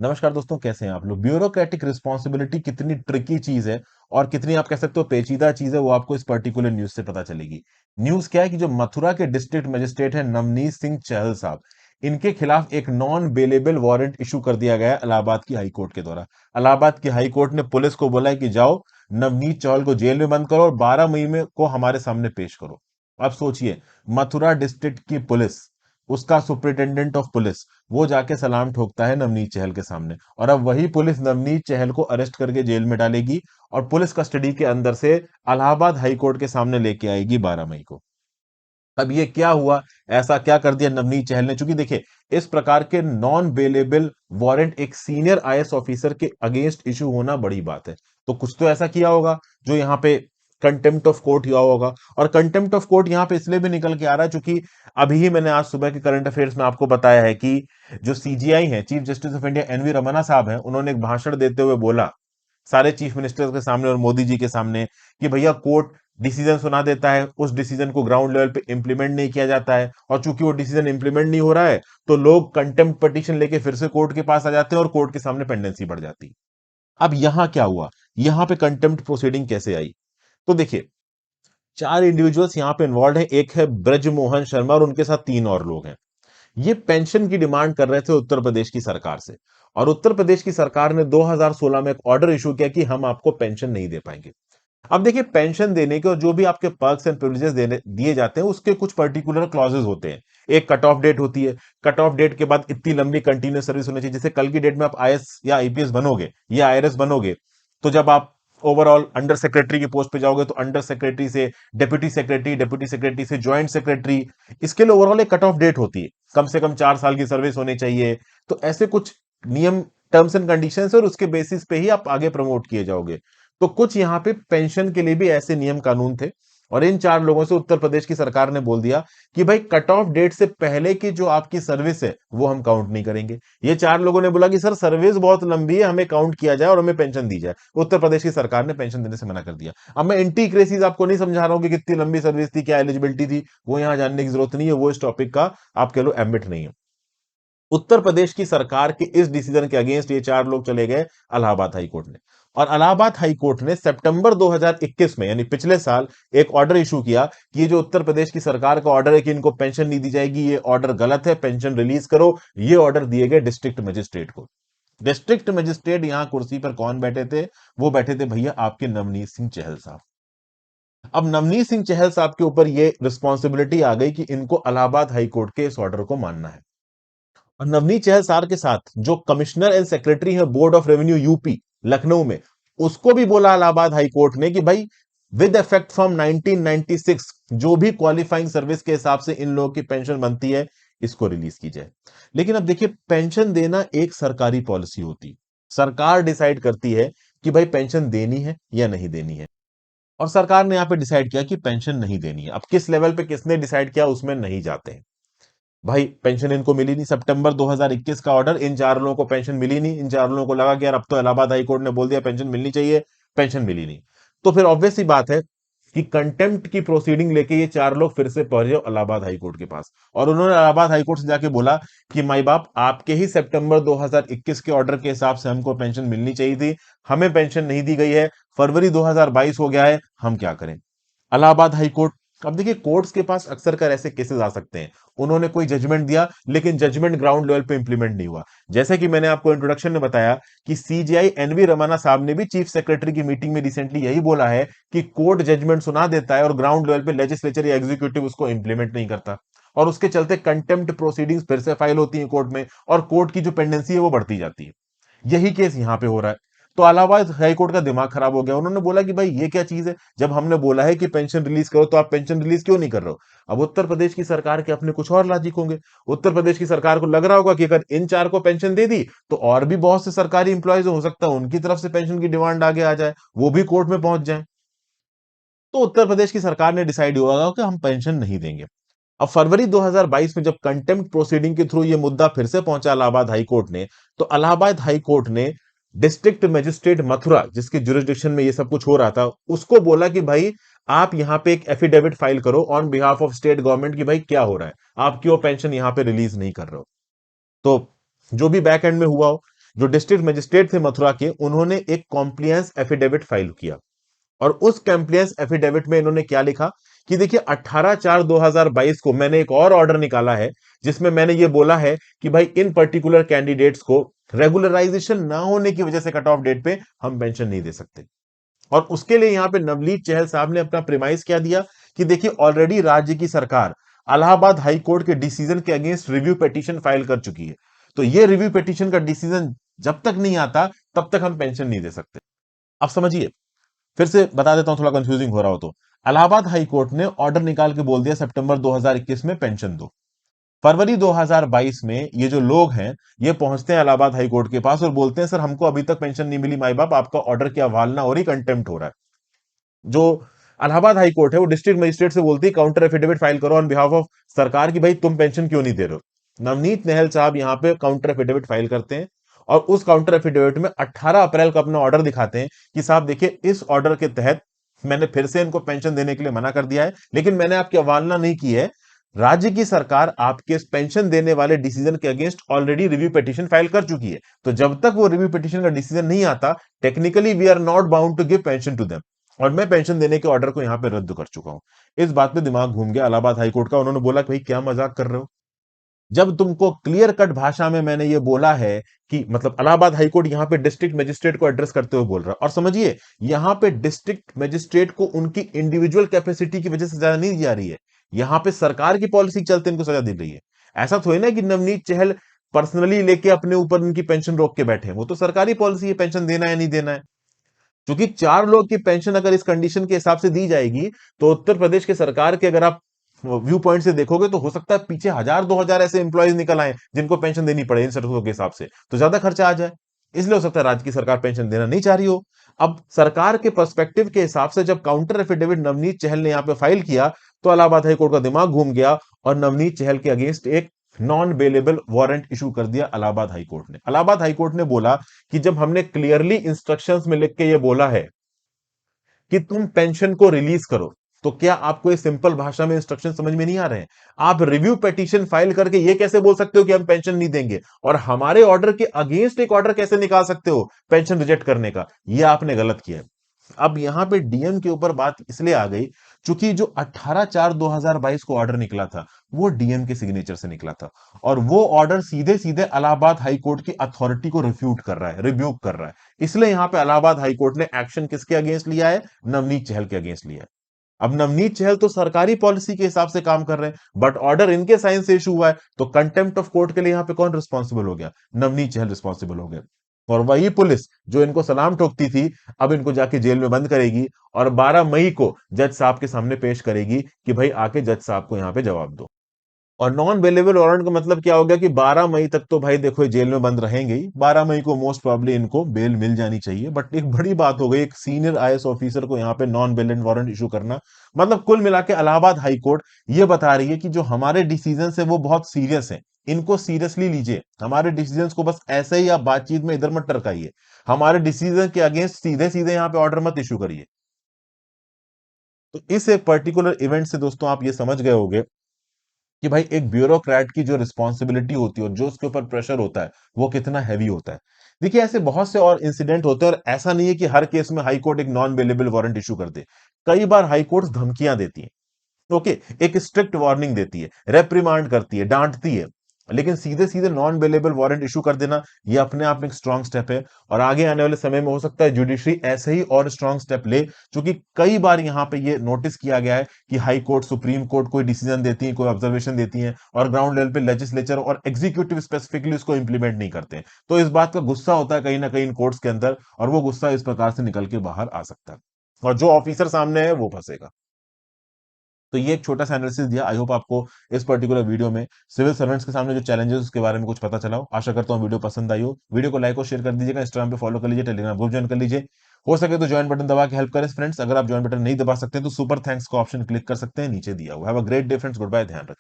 नमस्कार दोस्तों, कैसे हैं आप लोग। ब्यूरोक्रेटिक रिस्पॉन्सिबिलिटी कितनी ट्रिकी चीज है और कितनी आप कह सकते हो पेचीदा चीज है, वो आपको इस पर्टिकुलर न्यूज से पता चलेगी। न्यूज क्या है कि जो मथुरा के डिस्ट्रिक्ट मजिस्ट्रेट हैं नवनीत सिंह चहल साहब, इनके खिलाफ एक नॉन बेलेबल वारंट इशू कर दिया गया है इलाहाबाद की हाई कोर्ट के द्वारा। इलाहाबाद की हाई कोर्ट ने पुलिस को बोला है कि जाओ नवनीत चहल को जेल में बंद करो और 12 मई में को हमारे सामने पेश करो। अब सोचिए, मथुरा डिस्ट्रिक्ट की पुलिस, उसका सुप्रिंटेंडेंट ऑफ पुलिस, वो जाके सलाम ठोकता है नवनीत चहल के सामने, और अब वही पुलिस नवनीत चहल को अरेस्ट करके जेल में डालेगी और पुलिस कस्टडी के अंदर से इलाहाबाद हाई कोर्ट के सामने लेके आएगी 12 मई को। अब ये क्या हुआ, ऐसा क्या कर दिया नवनीत चहल ने। चूंकि देखिए, इस प्रकार के नॉन बेलेबल वारंट एक सीनियर आईएएस ऑफिसर के अगेंस्ट इशू होना बड़ी बात है। तो कुछ तो ऐसा किया होगा जो यहाँ पे कंटेम्प्ट ऑफ कोर्ट हुआ होगा। और कंटेम्प्ट ऑफ कोर्ट यहाँ पे इसलिए भी निकल के आ रहा है क्योंकि अभी ही मैंने आज सुबह के करंट अफेयर्स में आपको बताया है कि जो सीजीआई है, chief justice of India NV Ramana साहब हैं, उन्होंने एक भाषण देते हुए बोला सारे चीफ मिनिस्टर्स के सामने और मोदी जी के सामने कि भैया कोर्ट डिसीजन सुना देता है, उस डिसीजन को ग्राउंड लेवल पे इंप्लीमेंट नहीं किया जाता है, और चूंकि वो डिसीजन इंप्लीमेंट नहीं हो रहा है तो लोग कंटेम्प्ट पिटीशन लेके फिर से कोर्ट के पास आ जाते हैं और कोर्ट के सामने पेंडेंसी बढ़ जाती है। अब यहां क्या हुआ, यहां पे कंटेम्प्ट प्रोसीडिंग कैसे आई। तो देखिए, चार इंडिविजुअल्स यहां पे इन्वॉल्व हैं। एक है ब्रजमोहन शर्मा और उनके साथ तीन और लोग हैं। ये पेंशन की डिमांड कर रहे थे उत्तर प्रदेश की सरकार से, और उत्तर प्रदेश की सरकार ने 2016 में एक ऑर्डर इशू किया कि हम आपको पेंशन नहीं दे पाएंगे। अब देखिए, पेंशन देने के और जो भी आपके पर्क्स एंड प्रिविलेजेस देने दिए जाते हैं उसके कुछ पर्टिकुलर क्लॉजेस होते हैं। एक कट ऑफ डेट होती है, कट ऑफ डेट के बाद इतनी लंबी कंटिन्यूस सर्विस होनी चाहिए। जैसे कल की डेट में आप आईएएस या आईपीएस बनोगे या आईआरएस बनोगे, तो जब आप ओवरऑल अंडर सेक्रेटरी की पोस्ट पे जाओगे तो अंडर सेक्रेटरी से डेप्यूटी सेक्रेटरी, डेप्यूटी सेक्रेटरी से ज्वाइंट सेक्रेटरी, इसके लिए ओवरऑल एक कट ऑफ डेट होती है। कम से कम 4 साल की सर्विस होनी चाहिए। तो ऐसे कुछ नियम, टर्म्स एंड कंडीशंस, और उसके बेसिस पे ही आप आगे प्रमोट किए जाओगे। तो कुछ यहाँ पे पेंशन के लिए भी ऐसे नियम कानून थे, और इन चार लोगों से उत्तर प्रदेश की सरकार ने बोल दिया कि भाई कट ऑफ डेट से पहले की जो आपकी सर्विस है वो हम काउंट नहीं करेंगे। ये चार लोगों ने बोला कि सर सर्विस बहुत लंबी है, हमें काउंट किया जाए और हमें पेंशन दी जाए। उत्तर प्रदेश की सरकार ने पेंशन देने से मना कर दिया। अब मैं एंटी आपको नहीं समझा रहा हूं कि कितनी लंबी सर्विस थी, क्या एलिजिबिलिटी थी, वो यहां जानने की जरूरत नहीं है, वो इस टॉपिक का आप कह लो एम्बिट नहीं है। उत्तर प्रदेश की सरकार के इस डिसीजन के अगेंस्ट ये चार लोग चले गए इलाहाबाद हाई कोर्ट में। और इलाहाबाद हाई कोर्ट ने सितंबर 2021 में, यानी पिछले साल, एक ऑर्डर इशू किया कि ये जो उत्तर प्रदेश की सरकार का ऑर्डर है कि इनको पेंशन नहीं दी जाएगी, ये ऑर्डर गलत है, पेंशन रिलीज करो। ये ऑर्डर दिए गए डिस्ट्रिक्ट मजिस्ट्रेट को। डिस्ट्रिक्ट मजिस्ट्रेट यहां कुर्सी पर कौन बैठे थे, वो बैठे थे भैया आपके नवनीत सिंह चहल साहब। अब नवनीत सिंह चहल साहब के ऊपर ये रिस्पॉन्सिबिलिटी आ गई कि इनको इलाहाबाद हाई कोर्ट के इस ऑर्डर को मानना है। और नवनीत चहल सार के साथ जो कमिश्नर एंड सेक्रेटरी है board of revenue UP Lucknow में, उसको भी बोला इलाहाबाद हाई कोर्ट ने कि भाई विद इफेक्ट फ्रॉम 1996 जो भी क्वालिफाइंग सर्विस के हिसाब से इन लोगों की पेंशन बनती है, इसको रिलीज की जाए। लेकिन अब देखिए, पेंशन देना एक सरकारी पॉलिसी होती है। सरकार डिसाइड करती है कि भाई पेंशन देनी है या नहीं देनी है, और सरकार ने यहां पे डिसाइड किया कि पेंशन नहीं देनी है। अब किस लेवल पे किसने डिसाइड किया उसमें नहीं जाते हैं। भाई पेंशन इनको मिली नहीं, सितंबर 2021 का ऑर्डर, इन चार लोगों को पेंशन मिली नहीं। इन चार लोगों को लगा कि यार अब तो इलाहाबाद हाई कोर्ट ने बोल दिया पेंशन मिलनी चाहिए, पेंशन मिली नहीं। तो फिर ऑब्वियस सी बात है कि कंटेम्प्ट की प्रोसीडिंग लेके ये चार लोग फिर से पहुंचे इलाहाबाद हाई कोर्ट के पास, और उन्होंने इलाहाबाद हाई कोर्ट से जाके बोला कि माई बाप, आपके ही सितंबर 2021 के ऑर्डर के हिसाब से हमको पेंशन मिलनी चाहिए थी, हमें पेंशन नहीं दी गई है, फरवरी 2022 हो गया है, हम क्या करें। इलाहाबाद हाई कोर्ट, अब देखिए कोर्ट्स के पास अक्सर कर ऐसे केसेस आ सकते हैं। उन्होंने कोई जजमेंट दिया लेकिन जजमेंट ग्राउंड लेवल पे इंप्लीमेंट नहीं हुआ। जैसे कि मैंने आपको इंट्रोडक्शन में बताया कि सीजीआई एनवी रमन्ना साहब ने भी चीफ सेक्रेटरी की मीटिंग में रिसेंटली यही बोला है कि कोर्ट जजमेंट सुना देता है और ग्राउंड लेवल पे लेजिस्लेचर या एग्जीक्यूटिव उसको इंप्लीमेंट नहीं करता, और उसके चलते कंटेम्प्ट प्रोसीडिंग्स फिर से फाइल होती है कोर्ट में, और कोर्ट की जो पेंडेंसी है वो बढ़ती जाती है। यही केस यहां पे हो रहा है। तो इलाहाबाद हाईकोर्ट का दिमाग खराब हो गया। उन्होंने बोला कि भाई ये क्या चीज है, जब हमने बोला है कि पेंशन रिलीज करो तो आप पेंशन रिलीज क्यों नहीं कर रहे हो। अब उत्तर प्रदेश की सरकार के अपने कुछ और लॉजिक होंगे। उत्तर प्रदेश की सरकार को लग रहा होगा कि अगर इन चार को पेंशन दे दी तो और भी बहुत से सरकारी इंप्लॉयज हो सकता है उनकी तरफ से पेंशन की डिमांड आगे आ जाए, वो भी कोर्ट में पहुंच जाए। तो उत्तर प्रदेश की सरकार ने डिसाइड हुआ कि हम पेंशन नहीं देंगे। अब फरवरी 2022 में जब कंटेम्प्ट प्रोसीडिंग के थ्रू ये मुद्दा फिर से पहुंचा इलाहाबाद हाई कोर्ट ने, तो इलाहाबाद हाई कोर्ट ने डिस्ट्रिक्ट मजिस्ट्रेट मथुरा, जिसके जुरिस्डिक्शन में ये सब कुछ हो रहा था, उसको बोला कि भाई आप यहां पे एक एफिडेविट फाइल करो on behalf of state government कि भाई क्या हो रहा है, आप क्यों पेंशन यहां पे रिलीज नहीं कर रहे हो। तो जो भी बैक एंड में हुआ हो, जो डिस्ट्रिक्ट मजिस्ट्रेट थे मथुरा के, उन्होंने एक कॉम्प्लियंस एफिडेविट फाइल किया। और उस कॉम्प्लियंस एफिडेविट में इन्होंने क्या लिखा कि देखिए 18/4/2022 को मैंने एक और ऑर्डर निकाला है, जिसमें मैंने ये बोला है कि भाई इन पर्टिकुलर कैंडिडेट्स को रेगुलराइजेशन ना होने की वजह से कट ऑफ डेट पे हम पेंशन नहीं दे सकते। और उसके लिए यहां पे नवनीत चहल साहब ने अपना प्रिमाइस क्या दिया कि देखिए ऑलरेडी राज्य की सरकार इलाहाबाद हाई कोर्ट के डिसीजन के अगेंस्ट रिव्यू पिटीशन फाइल कर चुकी है। तो ये रिव्यू पिटीशन का डिसीजन जब तक नहीं आता तब तक हम पेंशन नहीं दे सकते। अब समझिए, फिर से बता देता हूं, थोड़ा कंफ्यूजिंग हो रहा हो तो। इलाहाबाद हाई कोर्ट ने ऑर्डर निकाल के बोल दिया सितंबर 2021 में पेंशन दो। फरवरी 2022 में ये जो लोग हैं, ये पहुंचते हैं इलाहाबाद हाई कोर्ट के पास और बोलते हैं सर हमको अभी तक पेंशन नहीं मिली, माई बाप आपका ऑर्डर की अवहेलना हो रही, कंटेम्प्ट हो रहा है। जो इलाहाबाद हाई कोर्ट है वो डिस्ट्रिक्ट मजिस्ट्रेट से बोलती है काउंटर एफिडेविट फाइल करो ऑन बिहाफ ऑफ सरकार की, भाई तुम पेंशन क्यों नहीं दे रहे हो। नवनीत नहल साहब यहां पे काउंटर एफिडेविट फाइल करते हैं और उस काउंटर एफिडेविट में 18 अप्रैल को अपना ऑर्डर दिखाते हैं कि साहब देखिए इस ऑर्डर के तहत मैंने फिर से इनको पेंशन देने के लिए मना कर दिया है, लेकिन मैंने आपकी अवहेलना नहीं की है। राज्य की सरकार आपके पेंशन देने वाले डिसीजन के against already review petition file कर चुकी है। तो जब तक वो रिव्यू पिटीशन का डिसीजन नहीं आता, technically we are not bound to give pension to them. और मैं पेंशन देने के ऑर्डर को यहां पे रद्द कर चुका हूं। इस बात पे दिमाग घूम गया इलाहाबाद हाईकोर्ट का। उन्होंने बोला कि भाई क्या मजाक कर रहे हो, जब तुमको क्लियर कट भाषा में मैंने ये बोला है कि मतलब इलाहाबाद हाईकोर्ट यहां पे डिस्ट्रिक्ट मजिस्ट्रेट को एड्रेस करते हुए बोल रहा है। और समझिए, यहां पे डिस्ट्रिक्ट मजिस्ट्रेट को उनकी इंडिविजुअल कैपेसिटी की वजह से सजा नहीं दी जा रही है, यहां पे सरकार की पॉलिसी के चलते इनको सजा दी रही है। ऐसा थोड़ी ना कि नवनीत चहल पर्सनली लेके अपने ऊपर उनकी पेंशन रोक के बैठे हैं, वो तो सरकारी पॉलिसी है पेंशन देना है नहीं देना है। क्योंकि 4 लोग की पेंशन अगर इस कंडीशन के हिसाब से दी जाएगी, तो उत्तर प्रदेश की सरकार के अगर आप व्यू पॉइंट से देखोगे तो हो सकता है पीछे 1000-2000 ऐसे इंप्लॉयज निकल आए जिनको पेंशन देनी पड़े इन शर्तों के हिसाब से, तो ज्यादा खर्चा आ जाए। इसलिए हो सकता है राज्य की सरकार पेंशन देना नहीं चाह रही हो। अब सरकार के पर्सपेक्टिव के हिसाब से जब काउंटर एफिडेविट नवनीत चहल ने यहां पे फाइल किया, तो इलाहाबाद हाईकोर्ट का दिमाग घूम गया और नवनीत चहल के अगेंस्ट एक नॉन बेलेबल वारंट इशू कर दिया इलाहाबाद हाईकोर्ट ने। इलाहाबाद हाईकोर्ट ने बोला कि जब हमने क्लियरली इंस्ट्रक्शंस में लिख के ये बोला है कि तुम पेंशन को रिलीज करो, तो क्या आपको ये सिंपल भाषा में इंस्ट्रक्शन समझ में नहीं आ रहे हैं? आप रिव्यू पिटीशन फाइल करके ये कैसे बोल सकते हो कि हम पेंशन नहीं देंगे, और हमारे ऑर्डर के अगेंस्ट एक ऑर्डर कैसे निकाल सकते हो पेंशन रिजेक्ट करने का? ये आपने गलत किया है। अब यहां पे डीएम के ऊपर बात इसलिए आ गई क्योंकि जो 18/4/2022 को ऑर्डर निकला था, वो डीएम के सिग्नेचर से निकला था। और वो ऑर्डर सीधे सीधे इलाहाबाद हाई कोर्ट की अथॉरिटी को रिफ्यूट कर रहा है, रिब्यूक कर रहा है। इसलिए यहां पे इलाहाबाद हाई कोर्ट ने एक्शन किसके अगेंस्ट लिया है? नवनीत चहल के अगेंस्ट लिया है। अब नवनीत चहल तो सरकारी पॉलिसी के हिसाब से काम कर रहे हैं, बट ऑर्डर इनके साइन से इशू हुआ है, तो कंटेम्प्ट ऑफ कोर्ट के लिए यहां पे कौन रिस्पॉन्सिबल हो गया? नवनीत चहल रिस्पॉन्सिबल हो गए। और वही पुलिस जो इनको सलाम ठोकती थी, अब इनको जाके जेल में बंद करेगी और 12 मई को जज साहब के सामने पेश करेगी कि भाई आके जज साहब को यहां पे जवाब दो। और नॉन बेलेबल वारंट का मतलब क्या हो गया कि 12 मई तक तो भाई देखो ये जेल में बंद रहेंगे ही। 12 मई को मोस्ट प्रॉब्ली इनको बेल मिल जानी चाहिए, बट एक बड़ी बात हो गई एक सीनियर आईएएस ऑफिसर को यहाँ पे नॉन बेलेंट वारंट इशू करना। मतलब कुल मिला के इलाहाबाद हाई कोर्ट ये बता रही है कि जो हमारे डिसीजन है वो बहुत सीरियस है, इनको सीरियसली लीजिए। हमारे डिसीजन को बस ऐसे ही आप बातचीत में इधर मत टरकाइए, हमारे डिसीजन के अगेंस्ट सीधे सीधे यहाँ पे ऑर्डर मत इशू करिए। तो इस एक पर्टिकुलर इवेंट से दोस्तों आप ये समझ गए होंगे कि भाई एक ब्यूरोक्रेट की जो रिस्पॉन्सिबिलिटी होती है और जो उसके ऊपर प्रेशर होता है वो कितना हैवी होता है। देखिए ऐसे बहुत से और इंसिडेंट होते हैं, और ऐसा नहीं है कि हर केस में हाई कोर्ट एक नॉन बेलेबल वारंट इशू कर दे। कई बार हाई कोर्ट धमकियां देती हैं, ओके, एक स्ट्रिक्ट वार्निंग देती है, रेप्रिमांड करती है, डांटती है, लेकिन सीधे सीधे नॉन बेलेबल वारंट इशू कर देना ये अपने आप में एक स्ट्रांग स्टेप है। और आगे आने वाले समय में हो सकता है जुडिशरी ऐसे ही और स्ट्रांग स्टेप ले, क्योंकि कई बार यहां पे ये नोटिस किया गया है कि हाई कोर्ट सुप्रीम कोर्ट कोई डिसीजन देती है, कोई ऑब्जर्वेशन देती है, और ग्राउंड लेवल पे लेजिस्लेचर और एग्जीक्यूटिव स्पेसिफिकली उसको इंप्लीमेंट नहीं करते हैं। तो इस बात का गुस्सा होता है कहीं ना कहीं इन कोर्ट्स के अंदर, और वो गुस्सा इस प्रकार से निकल के बाहर आ सकता है, और जो ऑफिसर सामने है वो फंसेगा। तो ये एक छोटा सा एनालिसिस दिया। आई होप आपको इस पर्टिकुलर वीडियो में सिविल सर्वेंट्स के सामने जो चैलेंजेस उसके बारे में कुछ पता चला हो। आशा करता हूँ वीडियो पसंद आई हो। वीडियो को लाइक और शेयर कर दीजिएगा, इंस्टाग्राम पे फॉलो कर लीजिए, टेलीग्राम ग्रुप ज्वाइन कर लीजिए। हो सके तो ज्वाइन बटन दबा के हेल्प करें फ्रेंड्स। अगर आप ज्वाइन बटन नहीं दबा सकते तो सुपर थैंक्स का ऑप्शन क्लिक कर सकते हैं नीचे दिया हुआ। Have a great day friends, good bye, ध्यान रखें।